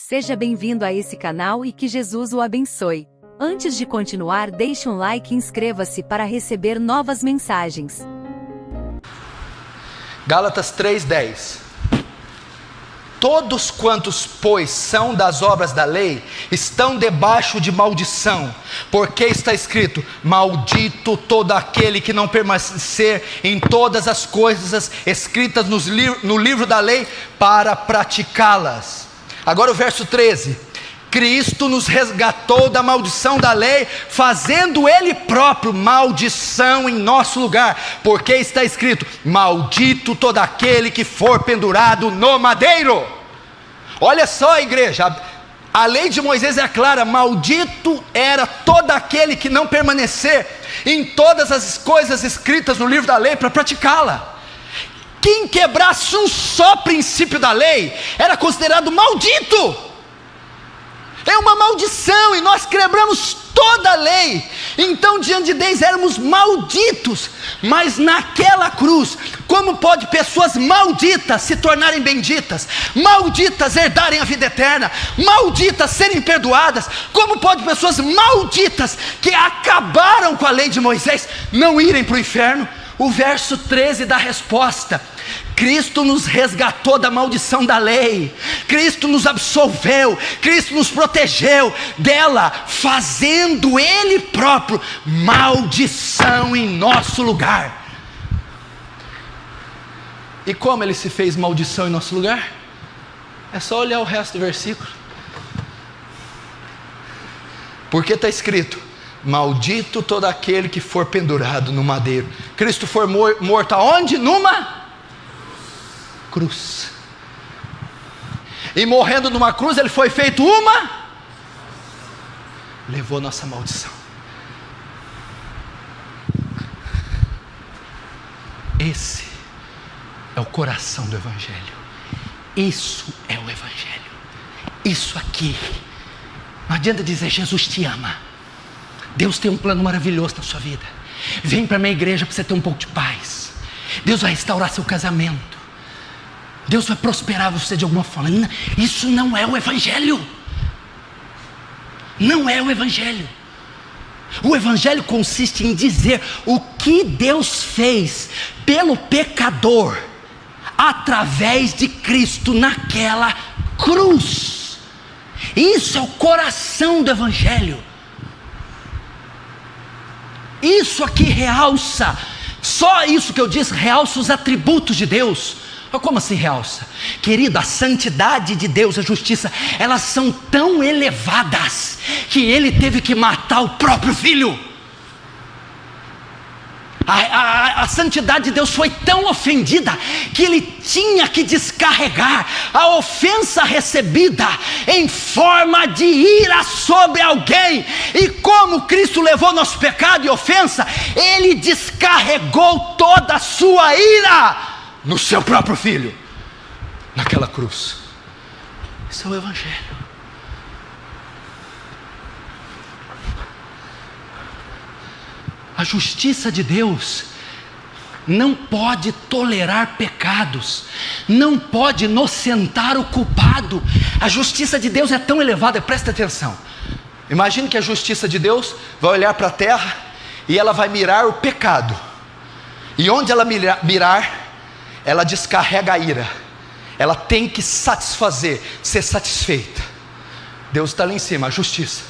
Seja bem-vindo a esse canal e que Jesus o abençoe. Antes de continuar, deixe um like e inscreva-se para receber novas mensagens. Gálatas 3:10. Todos quantos, pois, são das obras da lei, estão debaixo de maldição, porque está escrito: maldito todo aquele que não permanecer em todas as coisas escritas no livro da lei para praticá-las. Agora o verso 13: Cristo nos resgatou da maldição da lei, fazendo Ele próprio maldição em nosso lugar, porque está escrito: maldito todo aquele que for pendurado no madeiro. Olha só, igreja, a lei de Moisés é clara: maldito era todo aquele que não permanecer em todas as coisas escritas no livro da lei para praticá-la. Quem quebrasse um só princípio da lei era considerado maldito. É uma maldição, e nós quebramos toda a lei. Então diante de Deus éramos malditos. Mas naquela cruz, como pode pessoas malditas se tornarem benditas, malditas herdarem a vida eterna, malditas serem perdoadas? Como pode pessoas malditas que acabaram com a lei de Moisés não irem para o inferno? O verso 13 dá a resposta: Cristo nos resgatou da maldição da lei, Cristo nos absolveu, Cristo nos protegeu dela, fazendo Ele próprio maldição em nosso lugar. E como Ele se fez maldição em nosso lugar? É só olhar o resto do versículo, porque está escrito: maldito todo aquele que for pendurado no madeiro. Cristo foi morto aonde? Numa cruz. E morrendo numa cruz, Ele foi feito levou nossa maldição. Esse é o coração do Evangelho. Isso é o Evangelho. Isso aqui. Não adianta dizer Jesus te ama. Deus tem um plano maravilhoso na sua vida. Vem para a minha igreja para você ter um pouco de paz. Deus vai restaurar seu casamento. Deus vai prosperar você de alguma forma. Isso não é o Evangelho. Não é o Evangelho. O Evangelho consiste em dizer o que Deus fez pelo pecador através de Cristo naquela cruz. Isso é o coração do Evangelho. Isso aqui realça, só isso que eu disse, realça os atributos de Deus. Como assim realça? Querido, a santidade de Deus, a justiça, elas são tão elevadas que Ele teve que matar o próprio Filho. A santidade de Deus foi tão ofendida que Ele tinha que descarregar a ofensa recebida em forma de ira sobre alguém. E como Cristo levou nosso pecado e ofensa, Ele descarregou toda a sua ira no seu próprio Filho, naquela cruz. Isso é o Evangelho. A justiça de Deus não pode tolerar pecados, não pode inocentar o culpado. A justiça de Deus é tão elevada, presta atenção. Imagine que a justiça de Deus vai olhar para a terra e ela vai mirar o pecado. E onde ela mirar, ela descarrega a ira. Ela tem que satisfazer, ser satisfeita. Deus está lá em cima, a justiça.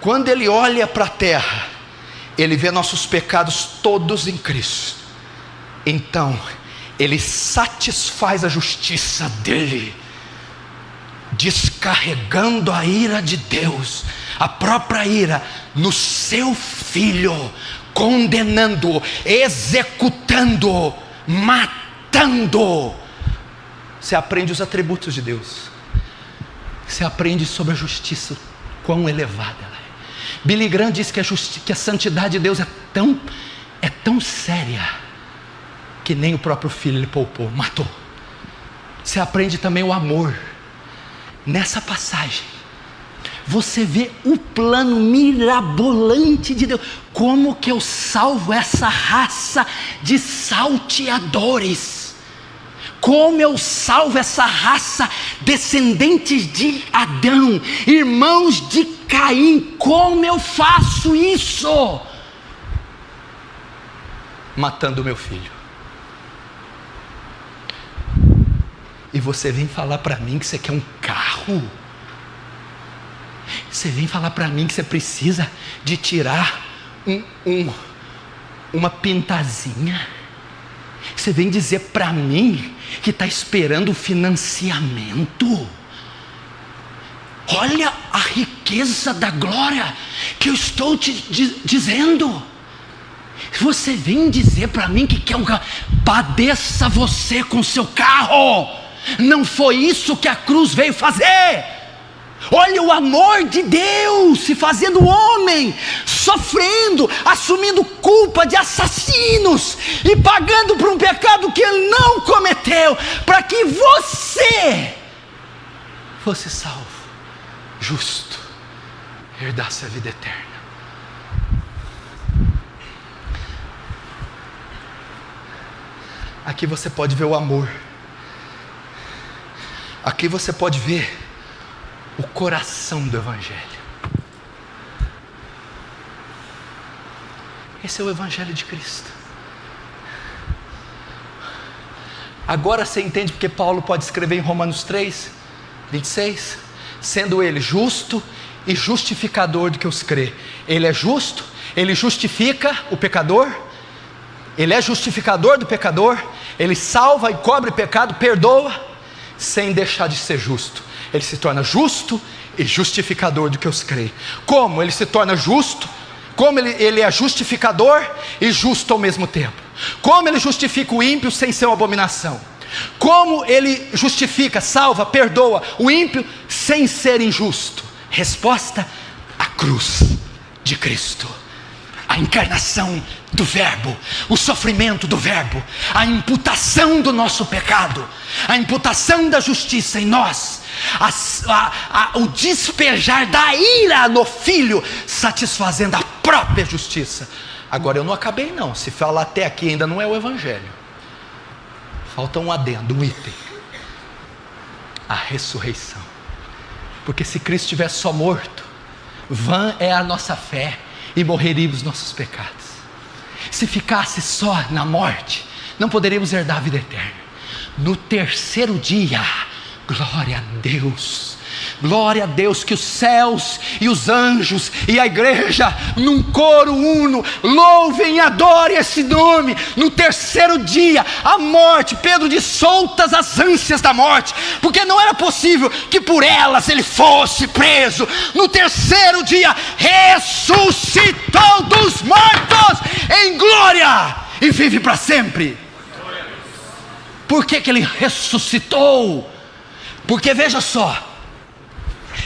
Quando Ele olha para a terra, Ele vê nossos pecados todos em Cristo. Então Ele satisfaz a justiça dEle, descarregando a ira de Deus, a própria ira, no seu Filho, condenando-o, executando-o, matando. Você aprende os atributos de Deus. Você aprende sobre a justiça, quão elevada ela é. Billy Graham diz que a santidade de Deus é tão séria que nem o próprio Filho Ele poupou, matou. Você aprende também o amor. Nessa passagem você vê o plano mirabolante de Deus. Como que eu salvo essa raça de salteadores? como eu salvo essa raça, descendentes de Adão, irmãos de Caim, como eu faço isso? Matando o meu filho. E você vem falar para mim que você quer um carro? Você vem falar para mim que você precisa de tirar uma pintazinha? Você vem dizer para mim que está esperando financiamento? Olha a riqueza da glória que eu estou te dizendo. Você vem dizer para mim que quer um carro? Padeça você com seu carro. Não foi isso que a cruz veio fazer. Olha o amor de Deus se fazendo homem, sofrendo, assumindo culpa de assassinos e pagando por um pecado que ele não cometeu, para que você fosse salvo, justo, herdasse a vida eterna. Aqui você pode ver o amor. Aqui você pode ver o coração do Evangelho. Esse é o Evangelho de Cristo. Agora você entende porque Paulo pode escrever em Romanos 3, 26, sendo ele justo e justificador do que os crê. Ele é justo, ele justifica o pecador, ele é justificador do pecador, ele salva e cobre o pecado, perdoa, sem deixar de ser justo. Ele se torna justo e justificador do que os crê. Como ele se torna justo? Como ele é justificador e justo ao mesmo tempo? Como ele justifica o ímpio sem ser uma abominação? Como ele justifica, salva, perdoa o ímpio sem ser injusto? Resposta: a cruz de Cristo. A encarnação do Verbo, o sofrimento do Verbo, a imputação do nosso pecado, a imputação da justiça em nós, o despejar da ira no Filho, satisfazendo a própria justiça. Agora eu não acabei não, se falar até aqui ainda não é o Evangelho. Falta um adendo, um item: a ressurreição. Porque se Cristo estivesse só morto, vã é a nossa fé e morreríamos nossos pecados. Se ficasse só na morte, não poderíamos herdar a vida eterna. No terceiro dia, glória a Deus, que os céus e os anjos e a igreja, num coro uno, louvem e adorem esse nome. No terceiro dia, a morte, Pedro diz, soltas as ânsias da morte, porque não era possível que por elas ele fosse preso. No terceiro dia, ressuscitou dos mortos em glória e vive para sempre. Por que ele ressuscitou? Porque veja só,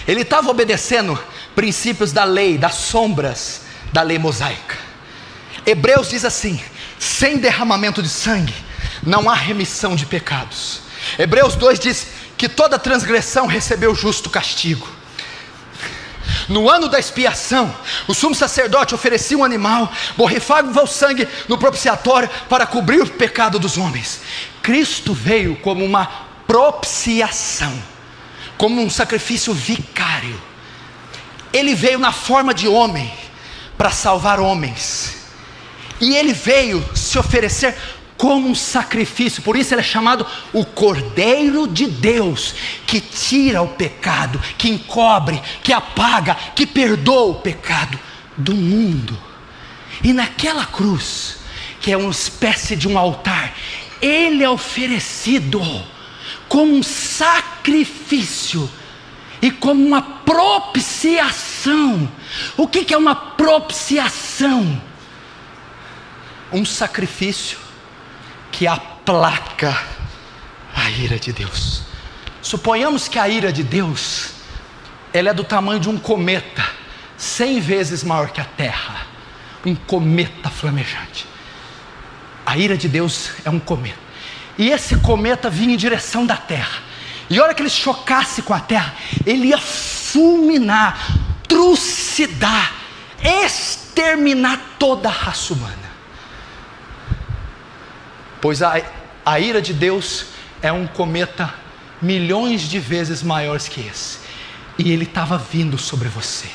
ele estava obedecendo princípios da lei, das sombras da lei mosaica. Hebreus diz assim: sem derramamento de sangue não há remissão de pecados. Hebreus 2 diz que toda transgressão recebeu justo castigo. No ano da expiação, o sumo sacerdote oferecia um animal, borrifava o sangue no propiciatório para cobrir o pecado dos homens. Cristo veio como uma propiciação, como um sacrifício vicário. Ele veio na forma de homem para salvar homens, e ele veio se oferecer como um sacrifício. Por isso ele é chamado o Cordeiro de Deus, que tira o pecado, que encobre, que apaga, que perdoa o pecado do mundo. E naquela cruz, que é uma espécie de um altar, ele é oferecido como um sacrifício e como uma propiciação. O que é uma propiciação? Um sacrifício que aplaca a ira de Deus. Suponhamos que a ira de Deus, ela é do tamanho de um cometa, 100 vezes maior que a terra, um cometa flamejante. A ira de Deus é um cometa, e esse cometa vinha em direção da terra, e a hora que ele chocasse com a terra, ele ia fulminar, trucidar, exterminar toda a raça humana. Pois a ira de Deus é um cometa milhões de vezes maior que esse, e ele estava vindo sobre você.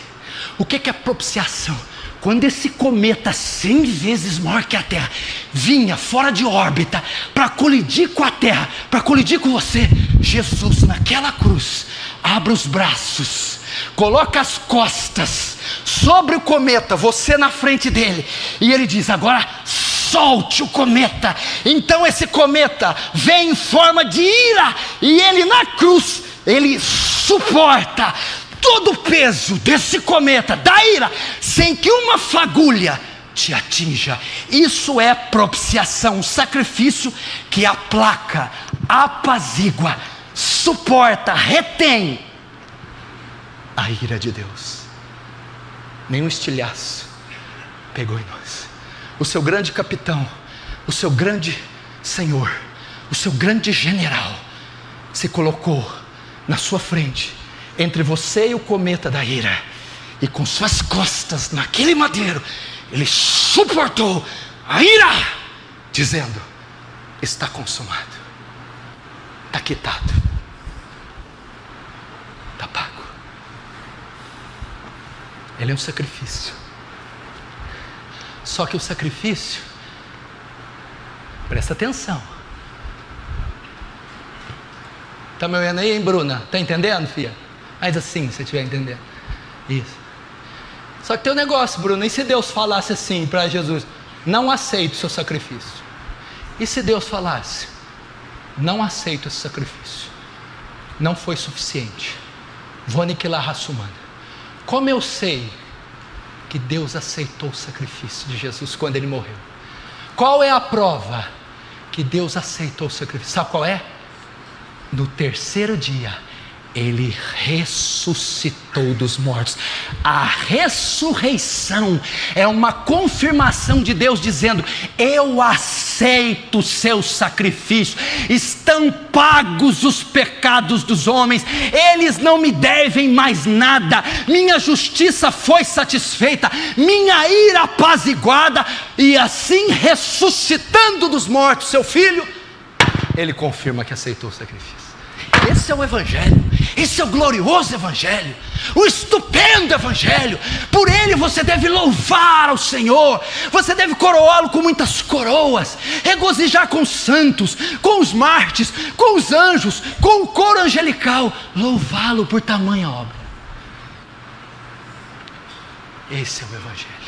O que é propiciação? Quando esse cometa 100 vezes maior que a Terra vinha fora de órbita para colidir com a Terra, para colidir com você, Jesus naquela cruz abre os braços, coloca as costas sobre o cometa, você na frente dele, e ele diz: agora solte o cometa. Então esse cometa vem em forma de ira, e ele na cruz, ele suporta todo o peso desse cometa, da ira, sem que uma fagulha te atinja. Isso é propiciação, um sacrifício que aplaca, apazigua, suporta, retém a ira de Deus. Nenhum estilhaço pegou em nós. O seu grande capitão, o seu grande senhor, o seu grande general se colocou na sua frente, entre você e o cometa da ira, e com suas costas naquele madeiro, ele suportou a ira, dizendo: está consumado, está quitado, está pago. Ele é um sacrifício. Só que o sacrifício, presta atenção. Está me ouvindo aí, hein, Bruna? Está entendendo, filha? Mas assim, se você estiver entendendo. Isso. Só que tem um negócio, Bruna. E se Deus falasse assim para Jesus: não aceito o seu sacrifício? E se Deus falasse: não aceito esse sacrifício, não foi suficiente, vou aniquilar a raça humana? Como eu sei que Deus aceitou o sacrifício de Jesus quando ele morreu? Qual é a prova que Deus aceitou o sacrifício? Sabe qual é? No terceiro dia, ele ressuscitou dos mortos. A ressurreição é uma confirmação de Deus dizendo: eu aceito o seu sacrifício, estão pagos os pecados dos homens, eles não me devem mais nada, minha justiça foi satisfeita, minha ira apaziguada. E assim, ressuscitando dos mortos seu filho, ele confirma que aceitou o sacrifício. Esse é o Evangelho, esse é o glorioso Evangelho, o estupendo Evangelho. Por ele você deve louvar ao Senhor, você deve coroá-lo com muitas coroas, regozijar com os santos, com os mártires, com os anjos, com o coro angelical, louvá-lo por tamanha obra. Esse é o Evangelho.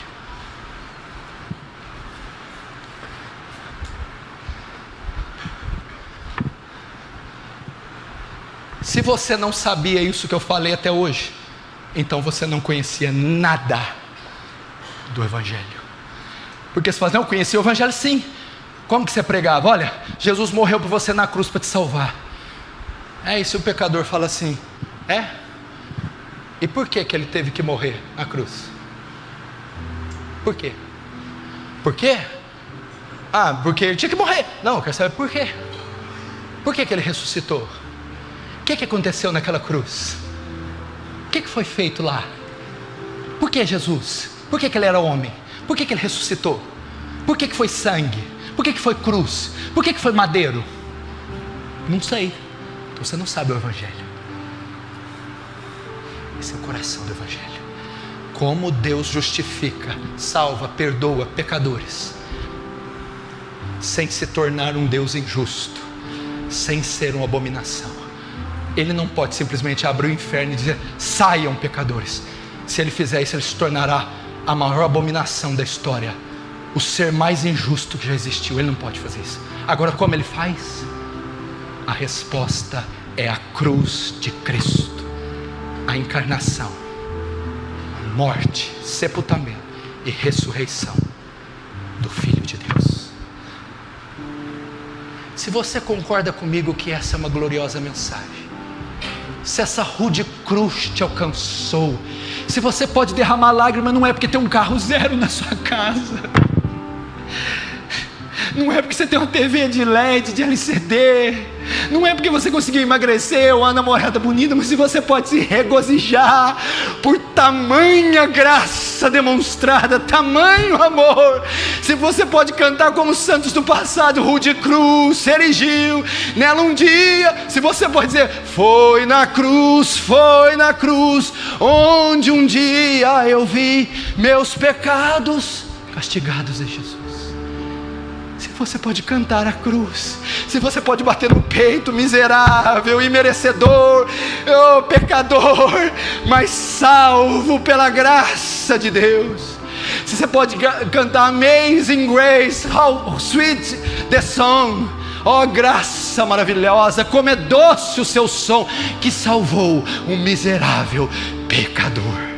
Se você não sabia isso que eu falei até hoje, então você não conhecia nada do Evangelho. Porque você fala: não, eu conhecia o Evangelho sim. Como que você pregava? Olha, Jesus morreu por você na cruz para te salvar. E se o pecador fala assim: e por que ele teve que morrer na cruz? Por quê? Por quê? Porque ele tinha que morrer. Não, eu quero saber por quê. Por que ele ressuscitou? O que aconteceu naquela cruz? O que foi feito lá? Por que Jesus? Por que ele era homem? Por que ele ressuscitou? Por que foi sangue? Por que foi cruz? Por que foi madeiro? Não sei. Então você não sabe o Evangelho. Esse é o coração do Evangelho. Como Deus justifica, salva, perdoa pecadores, sem se tornar um Deus injusto, sem ser uma abominação. Ele não pode simplesmente abrir o inferno e dizer: saiam pecadores. Se ele fizer isso, ele se tornará a maior abominação da história, o ser mais injusto que já existiu. Ele não pode fazer isso. Agora, como ele faz? A resposta é a cruz de Cristo, a encarnação, morte, sepultamento e ressurreição do Filho de Deus. Se você concorda comigo que essa é uma gloriosa mensagem, se essa rude cruz te alcançou, se você pode derramar lágrima, não é porque tem um carro zero na sua casa, Não é porque você tem uma TV de LED, de LCD. Não é porque você conseguiu emagrecer ou uma namorada bonita, mas se você pode se regozijar por tamanha graça demonstrada, tamanho amor. Se você pode cantar como os santos do passado, Rude Cruz se erigiu nela um dia. Se você pode dizer, foi na cruz, onde um dia eu vi meus pecados castigados em Jesus. Se você pode cantar a cruz, se você pode bater no peito, miserável, imerecedor, oh, pecador, mas salvo pela graça de Deus. Se você pode cantar Amazing Grace, how sweet the song, oh graça maravilhosa, como é doce o seu som, que salvou um miserável pecador.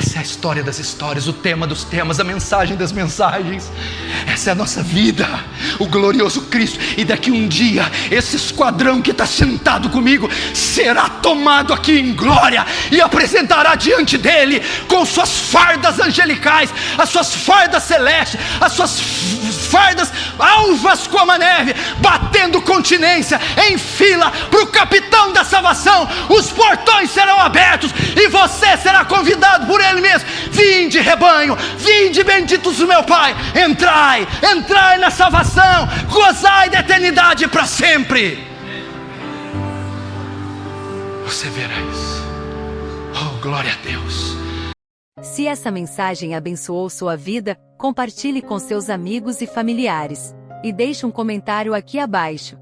Essa é a história das histórias, o tema dos temas, a mensagem das mensagens. Essa é a nossa vida, o glorioso Cristo. E daqui um dia, esse esquadrão que está sentado comigo será tomado aqui em glória e apresentará diante dele com suas fardas angelicais, as suas fardas celestes, as suas fardas alvas como a neve, batendo continência em fila para o capitão da salvação. Os portões serão abertos e você será convidado por ele mesmo. Vinde, rebanho, vinde, benditos do meu Pai, entrai na salvação, gozai da eternidade para sempre. Você verá isso. Oh, glória a Deus. Se essa mensagem abençoou sua vida, compartilhe com seus amigos e familiares. E deixe um comentário aqui abaixo.